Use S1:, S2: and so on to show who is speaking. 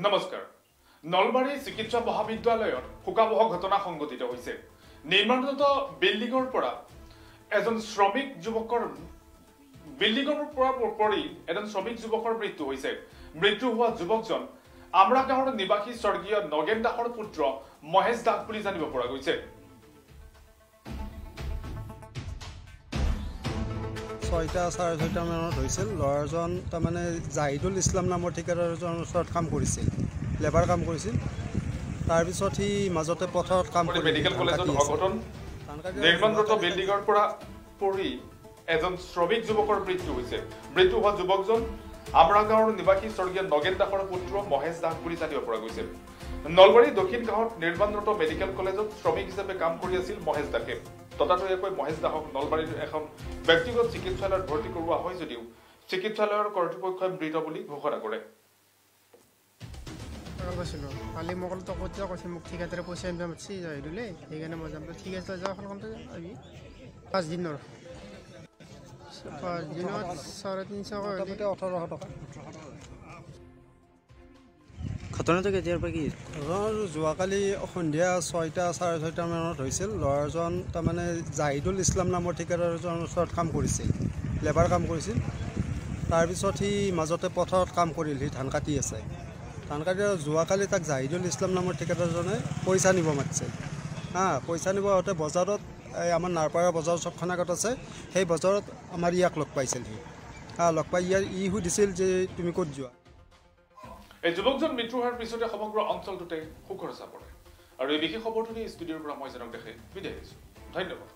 S1: নমস্কাৰ নলবাৰী চিকিৎসা মহাবিদ্যালয়ত শোকাবহ ঘটনা সংঘটিত হৈছে নিৰ্মাণৰত বিল্ডিঙৰ পৰা এজন শ্ৰমিক যুৱকৰ মৃত্যু হৈছে মৃত্যু হোৱা যুৱকজন আমৰা গাঁৱৰ নিবাসী স্বৰ্গীয় নগেন দাসৰ পুত্ৰ মহেশ দাস বুলি জানিব পৰা গৈছে
S2: 6:30 মানত হৈছিল লৰাজন তাৰমানে জাহিদুল ইছলাম নামৰ ঠিকাদাৰজনৰ ওচৰত কাম কৰিছিল লেবাৰ কাম কৰিছিল তাৰ পিছত হি মাজতে পথৰত কাম কৰি
S1: মেডিকেল কলেজত অঘটন নিৰ্মাণৰত বিল্ডিঙৰ পৰা পৰি এজন শ্ৰমিক যুৱকৰ মৃত্যু হৈছে মৃত্যু হোৱা যুৱকজন আমৰা গাঁৱৰ নিবাসী স্বৰ্গীয় নগেন দাসৰ পুত্ৰ মহেশ দাস বুলি জানিব পৰা গৈছে নলবাৰী দক্ষিণ গাঁৱত নিৰ্মাণৰত মেডিকেল কলেজত শ্ৰমিক হিচাপে কাম কৰি আছিল মহেশ দাসে ততাতৈয়াকৈ মহেশ দাসক নলবাৰীৰ এখন ব্যক্তিগত চিকিৎসালয়ত ভৰ্তি কৰোৱা হয় যদিও চিকিৎসালয়ৰ কৰ্তৃপক্ষই মৃত বুলি ঘোষণা কৰে
S3: কালি মকল তো কতিয়া কৈছে মোক ঠিকাদাৰে পইচা ইনকাম মাছি যাই দিলে সেইকাৰণে মই যাম ঠিক আছে যাওঁ ফলখনতে আমি 5 দিনৰ 5 দিনত 350 1800 টকা
S2: ঘটনাটো কেতিয়াৰ পৰা কি যোৱাকালি সন্ধিয়া 6:30 মানত হৈছিল লৰাজন তাৰমানে জাহিদুল ইছলাম নামৰ ঠিকাদাৰজনৰ ওচৰত কাম কৰিছিল লেবাৰ কাম কৰিছিল তাৰ পিছত হি মাজতে পথৰত কাম কৰিল হি ধান কাটি আছে ধান কাটি যোৱাকালি তাক জাহিদুল ইছলাম নামৰ ঠিকাদাৰজনে পইচা নিব মাতিছিল পইচা নিব আহোঁতে বজাৰত আমাৰ নাৰপাৰা বজাৰ চকখন আগত আছে সেই বজাৰত আমাৰ ইয়াক লগ পাইছিল হি লগ পাই ই সুধিছিল যে তুমি ক'ত যোৱা
S1: এই যুৱকজন মৃত্যু হোৱাৰ পিছতে সমগ্ৰ অঞ্চলটোতে শোকৰ ছাপ পৰে আৰু এই বিশেষ খবৰটো ষ্টুডিঅ'ৰ পৰা মই জনক দেখে বিদায় দিছোঁ ধন্যবাদ